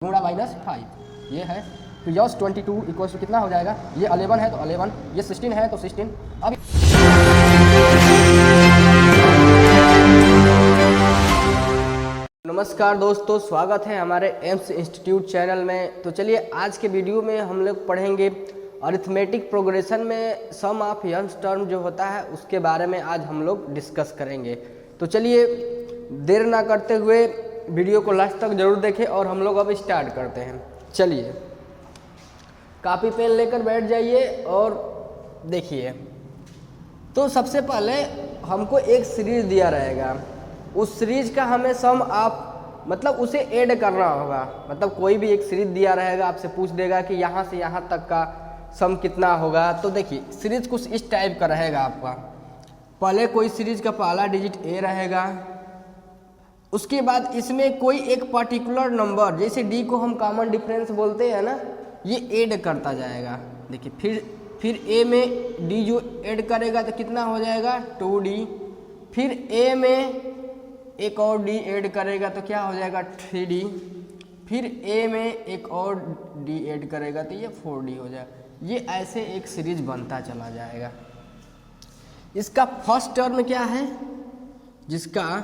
गुणा -5 ये है। तो यस 22 इक्वल्स टू कितना हो जाएगा, ये 11 है तो 11, ये 16 है तो 16। अब नमस्कार दोस्तों, स्वागत है हमारे एम्स इंस्टीट्यूट चैनल में। तो चलिए आज के वीडियो में हम लोग पढ़ेंगे अरिथमेटिक प्रोग्रेशन में सम ऑफ यंग्स टर्म जो होता है उसके बारे में आज हम लोग डिस्कस करेंगे। तो चलिए देर ना करते हुए वीडियो को लास्ट तक जरूर देखें और हम लोग अब स्टार्ट करते हैं। चलिए कॉपी पेन लेकर बैठ जाइए और देखिए। तो सबसे पहले हमको एक सीरीज दिया रहेगा, उस सीरीज का हमें सम ऑफ मतलब उसे ऐड करना होगा। मतलब कोई भी एक सीरीज दिया रहेगा, आपसे पूछ देगा कि यहाँ से यहाँ तक का सम कितना होगा। तो देखिए सीरीज कुछ इस टाइप का रहेगा आपका। पहले कोई सीरीज का पहला डिजिट ए रहेगा, उसके बाद इसमें कोई एक पर्टिकुलर नंबर, जैसे डी को हम कॉमन डिफरेंस बोलते हैं ना, ये ऐड करता जाएगा। देखिए फिर ए में डी जो ऐड करेगा तो कितना हो जाएगा 2d। फिर ए में एक और डी ऐड करेगा तो क्या हो जाएगा 3d। फिर ए में एक और डी ऐड करेगा तो ये 4d हो जाएगा। ये ऐसे एक सीरीज बनता चला जाएगा। इसका फर्स्ट टर्म क्या है, जिसका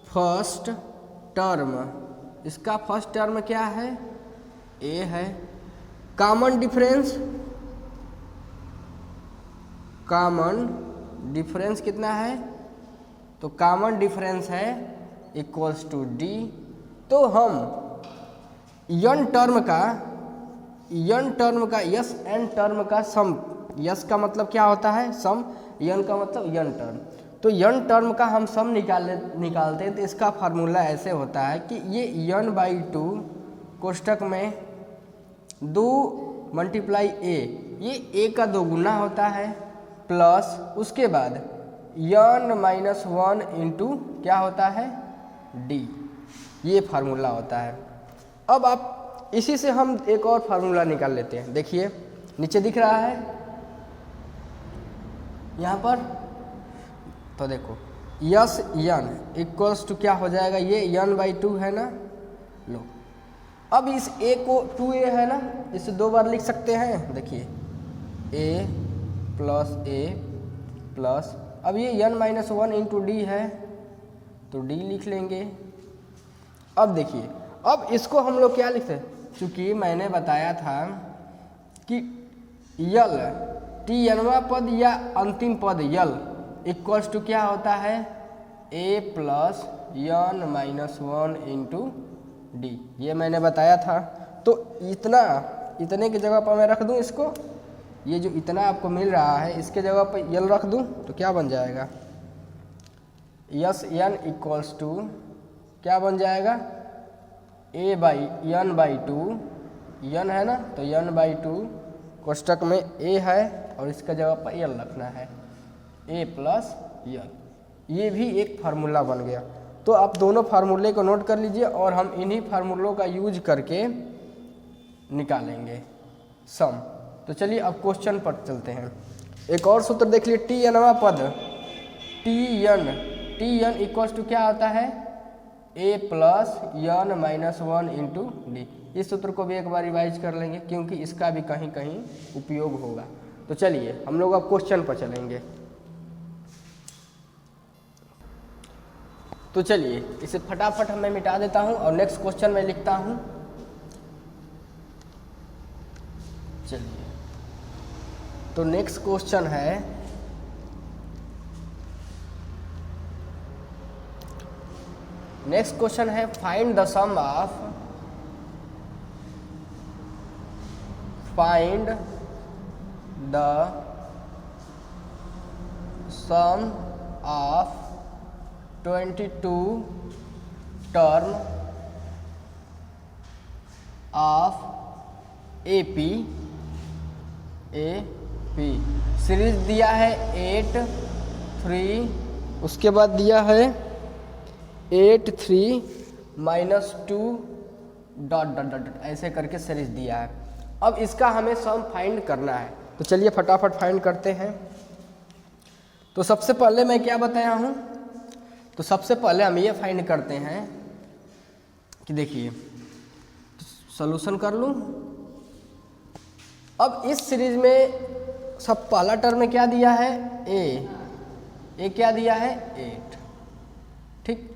फर्स्ट टर्म, इसका फर्स्ट टर्म क्या है, ए है। कॉमन डिफरेंस कितना है, तो कॉमन डिफरेंस है इक्वल्स टू डी। तो हम यन टर्म का यस एन टर्म का सम, यस का मतलब क्या होता है सम, यन का मतलब यन टर्म। तो यन टर्म का हम सम निकालते हैं। तो इसका फार्मूला ऐसे होता है कि ये n/2 कोष्टक में 2 मल्टीप्लाई ए, ये ए का 2 गुना होता है, प्लस उसके बाद n-1 इंटू क्या होता है डी, ये फार्मूला होता है। अब आप इसी से हम एक और फार्मूला निकाल लेते हैं। देखिए नीचे दिख रहा है यहाँ पर, तो देखो यस n इक्वल्स टू क्या हो जाएगा, ये n/2 है ना। लो अब इस a को 2a है ना, इसे 2 बार लिख सकते हैं। देखिए a प्लस अब ये n-1 इंटू डी है तो d लिख लेंगे। अब देखिए अब इसको हम लोग क्या लिखते हैं, चूँकि मैंने बताया था कि यल tnवां पद या अंतिम पद यल इक्वल्स टू क्या होता है a plus n-1 into D, ये मैंने बताया था। तो इतने की जगह पर मैं रख दूं इसको, ये जो इतना आपको मिल रहा है इसके जगह पर यल रख दूं तो क्या बन जाएगा, यस n इक्वल्स टू क्या बन जाएगा a/n/2, n है ना, तो n/2 कोष्टक में a है और इसका जगह पर यल रखना है, a प्लस यल। ये भी एक फार्मूला बन गया। तो आप दोनों फार्मूले को नोट कर लीजिए और हम इन्हीं फार्मूलों का यूज करके निकालेंगे सम। तो चलिए अब क्वेश्चन पर चलते हैं। एक और सूत्र देख लीजिए, tnवां पद tn इक्वल्स टू क्या होता है a plus n-1 into D. इस सूत्र को भी एक बार रिवाइज कर लेंगे क्योंकि इसका भी कहीं कहीं उपयोग होगा। तो चलिए हम लोग अब क्वेश्चन पर चलेंगे। तो चलिए इसे फटाफट मैं मिटा देता हूं और नेक्स्ट क्वेश्चन में लिखता हूं। चलिए तो नेक्स्ट क्वेश्चन है, find the sum of 22 term of AP series दिया है 8 3, उसके बाद दिया है 8 3 -2 ... ऐसे करके सीरीज दिया है। अब इसका हमें सम फाइंड करना है। तो चलिए फटाफट फाइंड करते हैं। तो सबसे पहले मैं क्या बताया हूँ, तो सबसे पहले हम ये फाइंड करते हैं कि देखिए सॉल्यूशन कर लूँ। अब इस सीरीज में सब पहला टर्म में क्या दिया है, ए क्या दिया है 8, ठीक।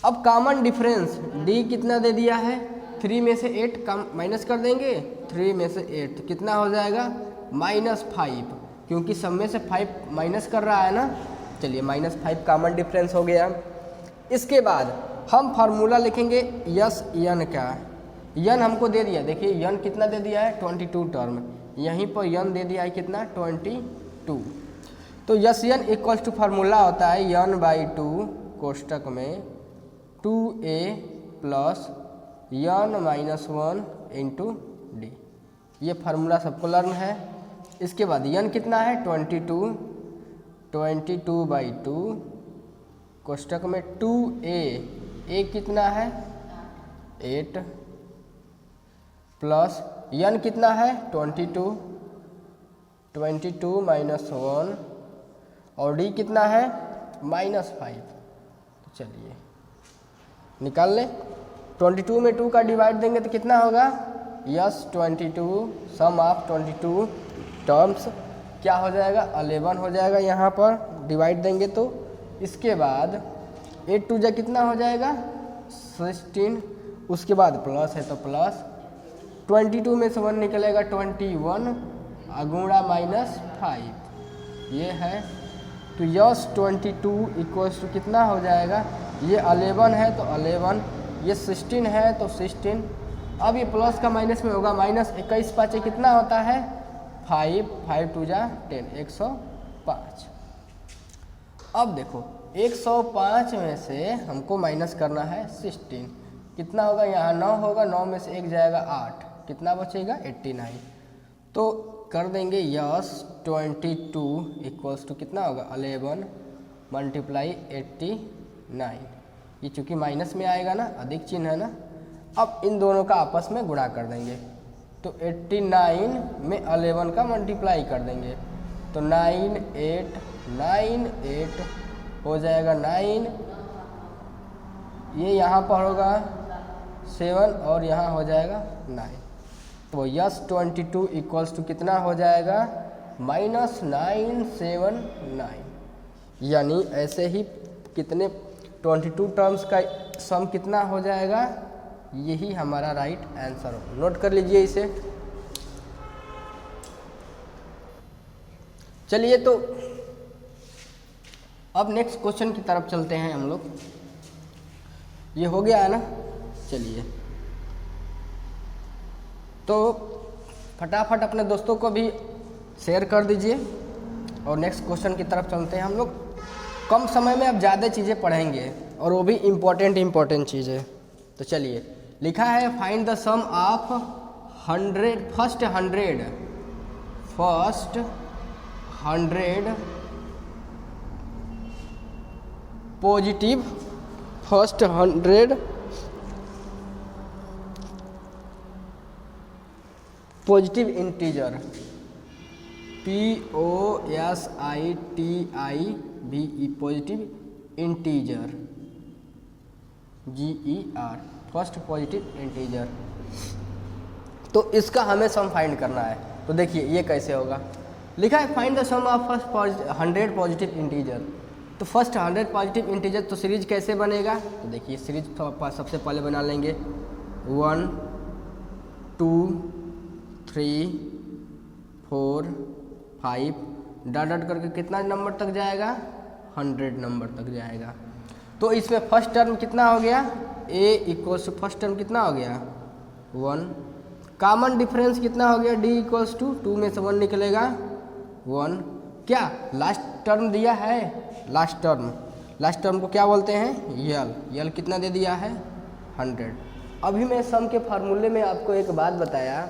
अब कॉमन डिफरेंस डी कितना दे दिया है, 3 में से 8 कम माइनस कर देंगे, 3 में से 8 तो कितना हो जाएगा -5, क्योंकि सब में से 5 माइनस कर रहा है ना। चलिए -5 कॉमन डिफरेंस हो गया। इसके बाद हम फार्मूला लिखेंगे यस यन का। यन हमको दे दिया, देखिए यन कितना दे दिया है 22 टर्म, यहीं पर यन दे दिया है कितना 22। तो S N equals to formula होता है n/2 कोष्टक में 2a प्लस n-1 इंटू डी। ये फार्मूला सबको लर्न है। इसके बाद n कितना है 22/2 कोष्टक में 2a कितना है 8 प्लस n कितना है 22 -1 और d कितना है -5। तो चलिए निकाल लें। 22 में 2 का डिवाइड देंगे तो कितना होगा यस 22, सम ऑफ 22 टर्म्स क्या हो जाएगा 11 हो जाएगा, यहाँ पर डिवाइड देंगे तो। इसके बाद 8 2 जा कितना हो जाएगा 16, उसके बाद प्लस है तो प्लस 22 में से 1 निकलेगा 21 अगुणा -5 ये है। तो यस 22 इक्वल्स टू कितना हो जाएगा, ये 11 है तो 11, ये 16 है तो 16। अब ये प्लस का माइनस में होगा, -21 5 कितना होता है 5, 5 2 जा 10 105। अब देखो 105 में से हमको माइनस करना है 16, कितना होगा, यहाँ 9 होगा, 9 में से 1 जाएगा 8, कितना बचेगा 89। तो कर देंगे यस 22 इक्वल्स टू कितना होगा 11 मल्टीप्लाई 89। ये चूँकि माइनस में आएगा ना, अधिक चिन्ह है ना। अब इन दोनों का आपस में गुणा कर देंगे तो 89 में 11 का मल्टीप्लाई कर देंगे तो 9 8 हो जाएगा 9, ये यहाँ पर होगा 7 और यहाँ हो जाएगा 9। तो यस 22 इक्वल्स टू कितना हो जाएगा -979। यानी ऐसे ही कितने 22 टर्म्स का सम कितना हो जाएगा, यही हमारा राइट आंसर हो। नोट कर लीजिए इसे। चलिए तो अब नेक्स्ट क्वेश्चन की तरफ चलते हैं हम लोग। ये हो गया है ना, चलिए तो फटाफट अपने दोस्तों को भी शेयर कर दीजिए और नेक्स्ट क्वेश्चन की तरफ चलते हैं हम लोग। कम समय में अब ज़्यादा चीज़ें पढ़ेंगे और वो भी इम्पोर्टेंट चीज़ें। तो चलिए लिखा है find the sum of 100 first 100 positive first 100 positive integer POSITIVE positive integer GER first positive integer. तो इसका हमें सम फाइंड करना है। तो देखिए ये कैसे होगा, लिखा है find the sum of first 100 positive integer. तो फर्स्ट 100 पॉजिटिव इंटीजर तो सीरीज कैसे बनेगा, तो देखिए सीरीज सबसे पहले बना लेंगे 1 2 3 4 5 डॉट करके कितना नंबर तक जाएगा 100 नंबर तक जाएगा। तो इसमें फर्स्ट टर्म कितना हो गया a equals to first term कितना हो गया 1, कॉमन डिफरेंस कितना हो गया d इक्वल्स टू 2 में से 1 निकलेगा 1। क्या लास्ट टर्म दिया है, लास्ट टर्म को क्या बोलते हैं यल कितना दे दिया है 100। अभी मैं सम के फार्मूले में आपको एक बात बताया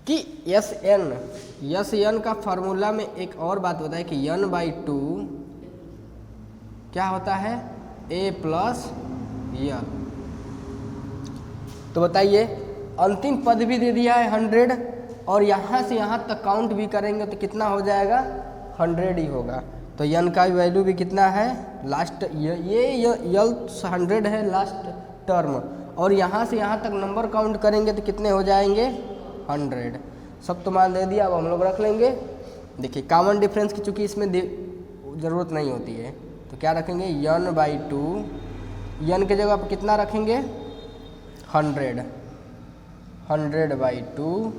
कि यस एन का फार्मूला में एक और बात बताया कि n/2 क्या होता है a प्लस यल। तो बताइए अंतिम पद भी दे दिया है 100 और यहाँ से यहाँ तक काउंट भी करेंगे तो कितना हो जाएगा 100 ही होगा। तो n का वैल्यू भी कितना है लास्ट, ये यल 100 है लास्ट टर्म और यहाँ से यहाँ तक नंबर काउंट करेंगे तो कितने हो जाएंगे 100। सब तो मान दे दिया, अब हम लोग रख लेंगे। देखिए कॉमन डिफरेंस की चूँकि इसमें ज़रूरत नहीं होती है तो क्या रखेंगे n/2, n के जगह पर कितना रखेंगे 100, 100/2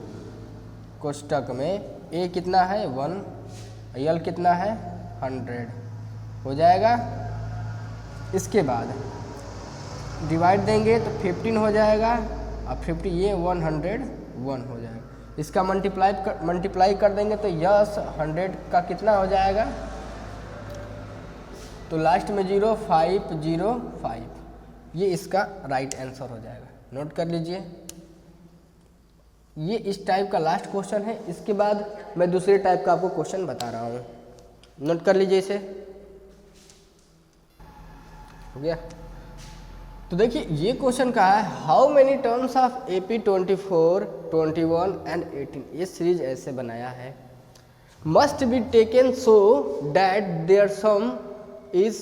कोष्टक में a कितना है 1, l कितना है 100 हो जाएगा। इसके बाद डिवाइड देंगे तो 15 हो जाएगा और 50 ये 101 हो जाएगा। इसका मल्टीप्लाई कर देंगे तो यस 100 का कितना हो जाएगा, तो लास्ट में 0505, ये इसका राइट आंसर हो जाएगा। नोट कर लीजिए, ये इस टाइप का लास्ट क्वेश्चन है। इसके बाद मैं दूसरे टाइप का आपको क्वेश्चन बता रहा हूँ, नोट कर लीजिए इसे। हो गया, तो देखिए ये क्वेश्चन कहा है how many terms of AP 24, 21 and 18, ये सीरीज ऐसे बनाया है must be taken so that there sum is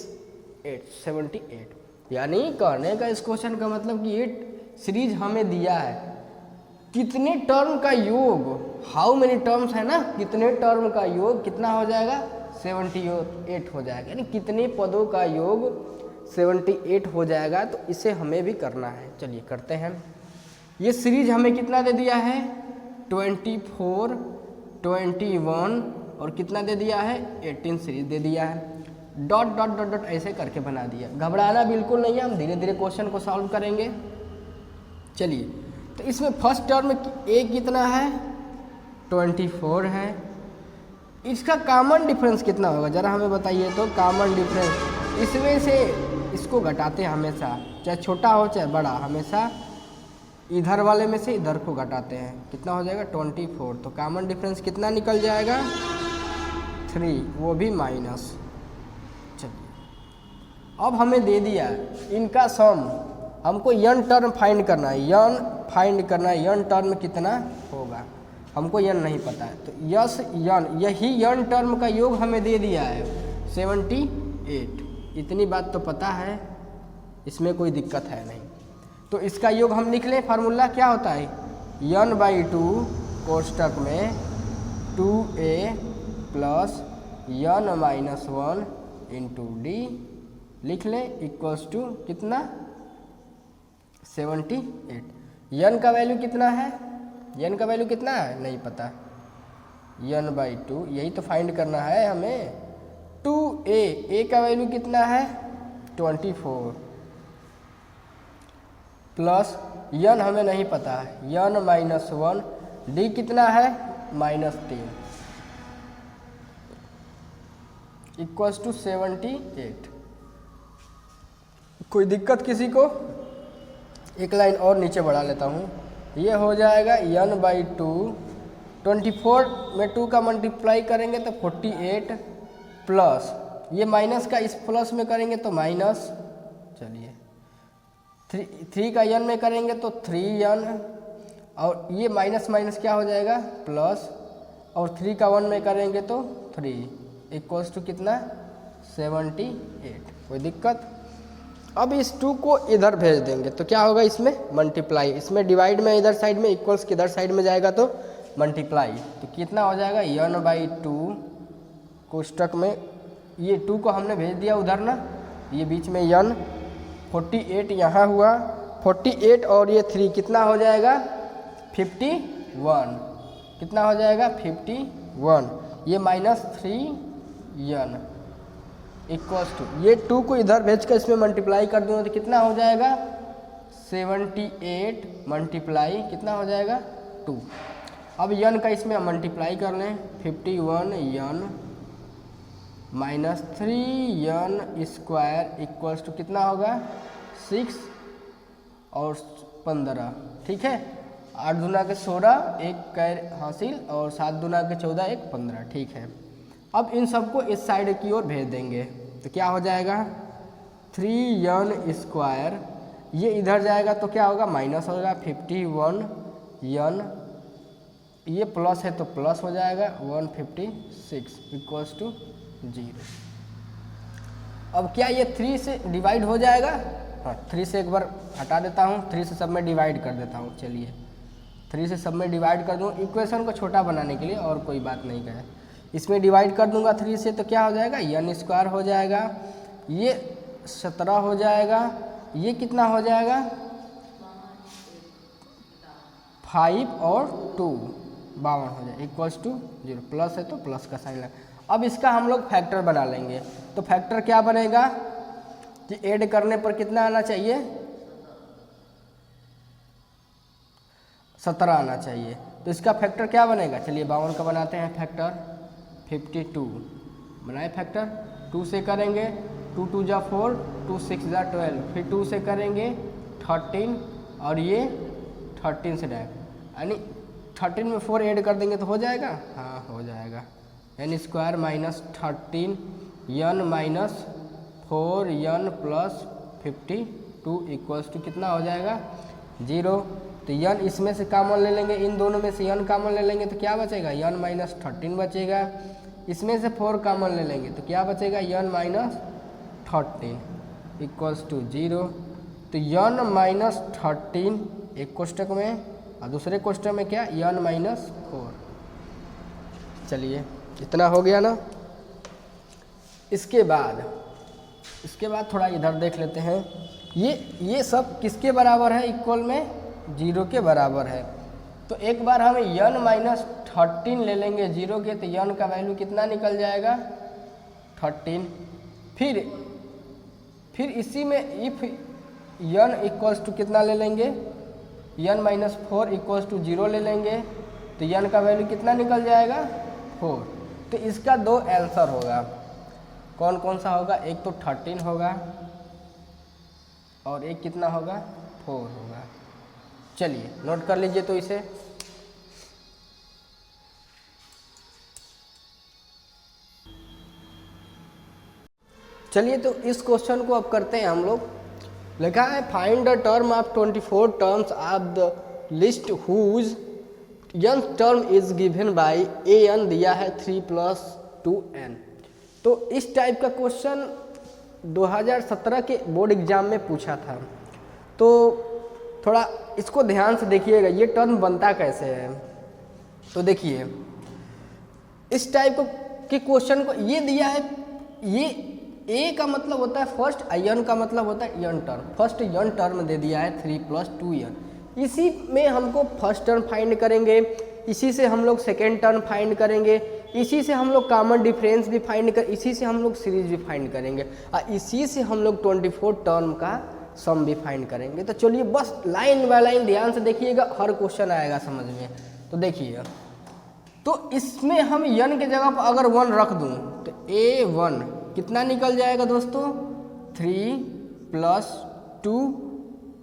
78। यानी कहने का इस क्वेश्चन का मतलब कि ये सीरीज हमें दिया है कितने टर्म का योग, हाउ मेनी टर्म्स है ना, कितने टर्म का योग कितना हो जाएगा 78 हो जाएगा, यानी कितने पदों का योग 78 हो जाएगा। तो इसे हमें भी करना है, चलिए करते हैं। ये सीरीज हमें कितना दे दिया है 24, 21 और कितना दे दिया है 18 सीरीज दे दिया है। डॉट डॉट डॉट डॉट ऐसे करके बना दिया। घबराना बिल्कुल नहीं है, हम धीरे धीरे क्वेश्चन को सॉल्व करेंगे। चलिए, तो इसमें फर्स्ट टर्म ए कितना है 24 है, इसका कॉमन डिफरेंस कितना होगा जरा हमें बताइए। तो कॉमन डिफरेंस इसमें से इसको घटाते हैं हमेशा, चाहे छोटा हो चाहे बड़ा, हमेशा इधर वाले में से इधर को घटाते हैं। कितना हो जाएगा 24, तो कॉमन डिफरेंस कितना निकल जाएगा 3, वो भी माइनस। चलिए, अब हमें दे दिया इनका सम, हमको यन टर्म फाइंड करना है, यन फाइंड करना है, यन टर्म कितना होगा हमको यन नहीं पता है। तो यस यन, यही यन टर्म का योग हमें दे दिया है 78, इतनी बात तो पता है, इसमें कोई दिक्कत है नहीं। तो इसका योग हम निकले, फार्मूला क्या होता है n/2 कोष्टक में 2a प्लस n-1 इंटू d लिख लें इक्वल्स टू कितना 78। n का वैल्यू कितना है, n का वैल्यू कितना है नहीं पता, n/2 यही तो फाइंड करना है हमें। 2a का वैल्यू कितना है 24 प्लस n हमें नहीं पता है n-1, d कितना है -3 इक्वल्स टू 78। कोई दिक्कत किसी को? एक लाइन और नीचे बढ़ा लेता हूँ, ये हो जाएगा n/2, 24 में 2 का मल्टीप्लाई करेंगे तो 48 प्लस ये माइनस का इस प्लस में करेंगे तो माइनस, चलिए 3 का n में करेंगे तो 3n और ये माइनस माइनस क्या हो जाएगा प्लस, और 3 का 1 में करेंगे तो 3 इक्वल्स टू कितना 78। कोई दिक्कत? अब इस 2 को इधर भेज देंगे तो क्या होगा इसमें मल्टीप्लाई, इसमें डिवाइड में इधर साइड में, इक्वल्स किधर साइड में जाएगा तो मल्टीप्लाई, तो कितना हो जाएगा n/2 कोष्टक में ये 2 को हमने भेज दिया उधर ना, ये बीच में n 48 यहाँ हुआ 48 और ये 3 कितना हो जाएगा 51, कितना हो जाएगा 51, ये -3n इक्वल्स टू ये 2 को इधर भेज कर इसमें मल्टीप्लाई कर दूँगा तो कितना हो जाएगा 78 मल्टीप्लाई कितना हो जाएगा 2। अब n का इसमें मल्टीप्लाई कर लें 51n -3n² इक्वल्स टू कितना होगा 6 और 15, ठीक है। 8 दूना के 16, एक कैर हासिल और 7 दूना के 14, एक 15, ठीक है। अब इन सबको इस साइड की ओर भेज देंगे तो क्या हो जाएगा 3n², ये इधर जाएगा तो क्या होगा माइनस होगा 51n, ये प्लस है तो प्लस हो जाएगा 156 इक्वल्स टू 0। अब क्या ये 3 से डिवाइड हो जाएगा हाँ 3 से एक बार हटा देता हूँ, 3 से सब में डिवाइड कर देता हूँ। चलिए 3 से सब में डिवाइड कर दूँ इक्वेशन को छोटा बनाने के लिए, और कोई बात नहीं है। इसमें डिवाइड कर दूंगा 3 से तो क्या हो जाएगा, n स्क्वायर हो जाएगा, ये 17 हो जाएगा, ये कितना हो जाएगा 5 और 2 52 हो जाएगा इक्वल्स टू 0। प्लस है तो प्लस का साइन लगा। अब इसका हम लोग फैक्टर बना लेंगे। तो फैक्टर क्या बनेगा कि ऐड करने पर कितना आना चाहिए, 17 आना चाहिए। तो इसका फैक्टर क्या बनेगा, चलिए 52 का बनाते हैं फैक्टर, 52 बनाए फैक्टर। 2 से करेंगे 2 2 जा 4, 2 6 जा 12, फिर 2 से करेंगे 13 और ये 13 से डायरेक्ट, यानी 13 में 4 ऐड कर देंगे तो हो जाएगा, हाँ हो जाएगा। n square minus 13 n minus 4n plus 52 equals to कितना हो जाएगा 0। तो n इसमें से कॉमन ले लेंगे, इन दोनों में से n कॉमन ले लेंगे तो क्या बचेगा, n माइनस 13 बचेगा। इसमें से 4 कॉमन ले लेंगे तो क्या बचेगा, n माइनस 13 इक्वल्स टू 0। तो n माइनस 13 एक कोष्टक में और दूसरे कोष्टक में क्या, n माइनस 4। चलिए इतना हो गया ना। इसके बाद थोड़ा इधर देख लेते हैं। ये सब किसके बराबर है, इक्वल में 0 के बराबर है। तो एक बार हम n माइनस 13 ले लेंगे 0 के, तो n का वैल्यू कितना निकल जाएगा 13। फिर इसी में इफ n इक्वल्स टू कितना ले लेंगे, n माइनस 4 इक्वल्स टू 0 ले लेंगे, तो n का वैल्यू कितना निकल जाएगा 4। तो इसका 2 आंसर होगा, कौन कौन सा होगा, एक तो 13 होगा और एक कितना होगा 4 होगा। चलिए नोट कर लीजिए तो इसे। चलिए तो इस क्वेश्चन को अब करते हैं हम लोग। लिखा है find the term of 24 terms of the list whose n term is given by an दिया है 3 + 2n। तो इस टाइप का क्वेश्चन 2017 के बोर्ड एग्जाम में पूछा था। तो थोड़ा इसको ध्यान से देखिएगा, ये टर्म बनता कैसे है। तो देखिए इस टाइप के क्वेश्चन को ये दिया है, ये ए का मतलब होता है फर्स्ट, n का मतलब होता है n term. First n term दे दिया है 3 + 2n। इसी में हमको फर्स्ट टर्म फाइंड करेंगे, इसी से हम लोग सेकेंड टर्म फाइंड करेंगे, इसी से हम लोग कॉमन डिफरेंस भी फाइंड कर, इसी से हम लोग सीरीज भी फाइंड करेंगे और इसी से हम लोग 24 टर्म का सम भी फाइंड करेंगे। तो चलिए बस लाइन बाय लाइन ध्यान से देखिएगा, हर क्वेश्चन आएगा समझ में। तो देखिए, तो इसमें हम n के जगह पर अगर 1 रख दूं तो a1 कितना निकल जाएगा दोस्तों, 3 + 2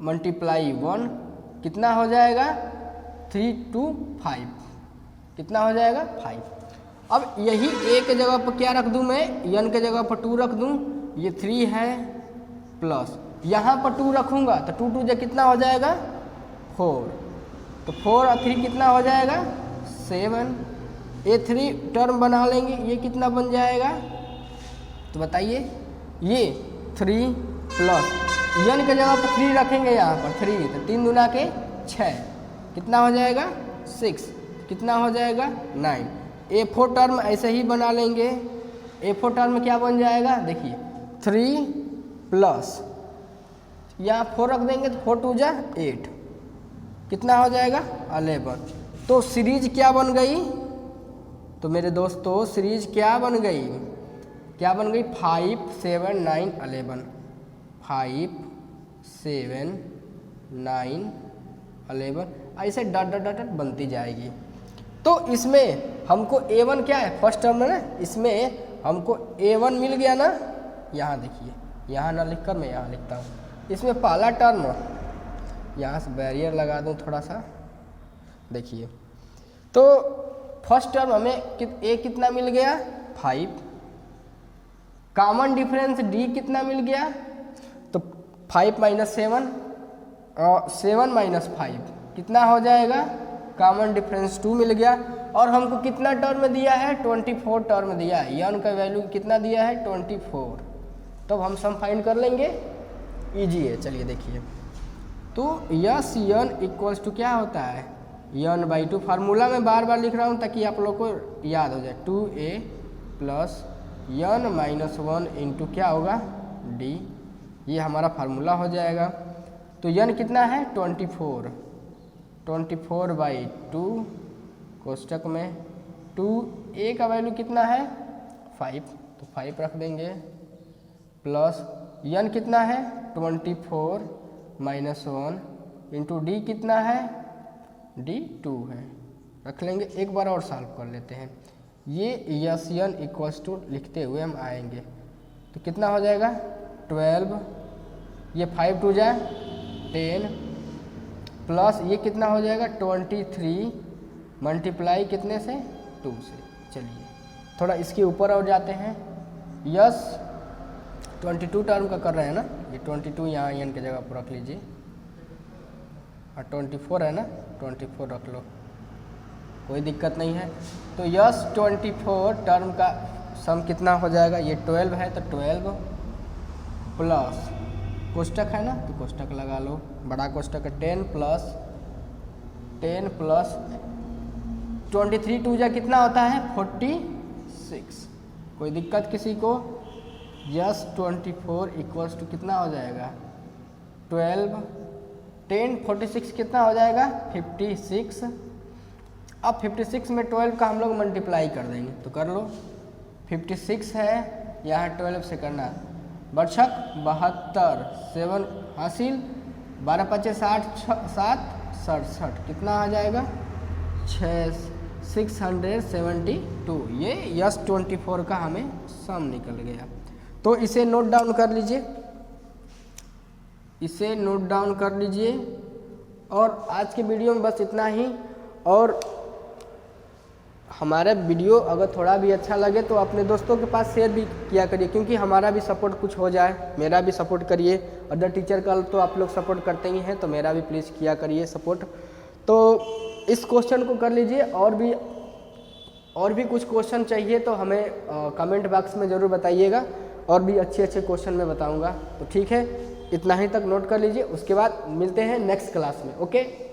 × 1 कितना हो जाएगा 3 2 5, कितना हो जाएगा 5। अब यही a के जगह पर क्या रख दूं मैं, n के जगह पर 2 रख दूं, ये 3 है प्लस यहाँ पर 2 रखूँगा तो 2 2 कितना हो जाएगा 4, तो 4 और 3 कितना हो जाएगा 7। a3 टर्म बना लेंगे, ये कितना बन जाएगा, तो बताइए ये 3 प्लस n के जगह पर 3 रखेंगे, यहाँ पर 3 तो 3 दूना के 6 कितना हो जाएगा 6, कितना हो जाएगा 9। a4 टर्म ऐसे ही बना लेंगे, a4 टर्म क्या बन जाएगा, देखिए 3 प्लस यहाँ 4 रख देंगे तो 4 2 जा 8 कितना हो जाएगा 11। तो सीरीज क्या बन गई, तो मेरे दोस्तों सीरीज क्या बन गई, 5 7 9 11, 5 7 9 11 ऐसे डॉट डॉट डॉट बनती जाएगी। तो इसमें हमको a1 क्या है, फर्स्ट टर्म है ना, इसमें हमको a1 मिल गया ना, यहाँ देखिए, यहाँ ना लिखकर मैं यहाँ लिखता हूँ। इसमें पहला टर्म, यहाँ से बैरियर लगा दूँ थोड़ा सा, देखिए तो फर्स्ट टर्म हमें a कितना मिल गया 5, कॉमन डिफरेंस d कितना मिल गया, तो 5 - 7 और 7 - 5 कितना हो जाएगा, कॉमन डिफरेंस 2 मिल गया। और हमको कितना टर्म दिया है 24 टर्म दिया है, n का वैल्यू कितना दिया है 24। तो हम सम फाइंड कर लेंगे, ईजी है। चलिए देखिए, तो यस यन इक्वल्स टू क्या होता है, n/2। फार्मूला में बार बार लिख रहा हूँ ताकि आप लोग को याद हो जाए, 2a प्लस n-1 इंटू क्या होगा d, ये हमारा फार्मूला हो जाएगा। तो n कितना है 24/2 कोष्टक में 2a का वैल्यू कितना है 5, तो 5 रख देंगे, प्लस n कितना है 24 - 1 इंटू डी कितना है d 2 है, रख लेंगे। एक बार और सॉल्व कर लेते हैं, ये यस n इक्वल्स टू लिखते हुए हम आएंगे तो कितना हो जाएगा 12, ये 5 2 जाए 10, प्लस ये कितना हो जाएगा 23 मल्टीप्लाई कितने से 2 से। चलिए थोड़ा इसके ऊपर और जाते हैं, यस 22 टर्म का कर रहे हैं ना, ये 22 यहाँ n की जगह पर रख लीजिए, और 24 है ना 24 रख लो, कोई दिक्कत नहीं है। तो यस 24 टर्म का सम कितना हो जाएगा, ये 12 है तो 12 प्लस कोष्टक है ना तो कोष्टक लगा लो, बड़ा कोष्टक है 10 प्लस 23 2 जा कितना होता है 46, कोई दिक्कत किसी को। यस 24 इक्वल्स टू कितना हो जाएगा 12 10 46 कितना हो जाएगा 56। अब 56 में 12 का हम लोग मल्टीप्लाई कर देंगे तो कर लो, 56 है यहाँ 12 से करना, बर्षक 72 7 हासिल 12 5 60 7 67 कितना आ जाएगा 672, ये यस 24 का हमें सम निकल गया। तो इसे नोट डाउन कर लीजिए, इसे नोट डाउन कर लीजिए। और आज के वीडियो में बस इतना ही, और हमारा वीडियो अगर थोड़ा भी अच्छा लगे तो अपने दोस्तों के पास शेयर भी किया करिए, क्योंकि हमारा भी सपोर्ट कुछ हो जाए, मेरा भी सपोर्ट करिए। अदर टीचर का तो आप लोग सपोर्ट करते ही हैं, तो मेरा भी प्लीज़ किया करिए सपोर्ट। तो इस क्वेश्चन को कर लीजिए, और भी कुछ क्वेश्चन चाहिए तो हमें कमेंट बॉक्स में ज़रूर बताइएगा, और भी अच्छे अच्छे क्वेश्चन मैं बताऊँगा। तो ठीक है, इतना ही तक नोट कर लीजिए, उसके बाद मिलते हैं नेक्स्ट क्लास में। ओके।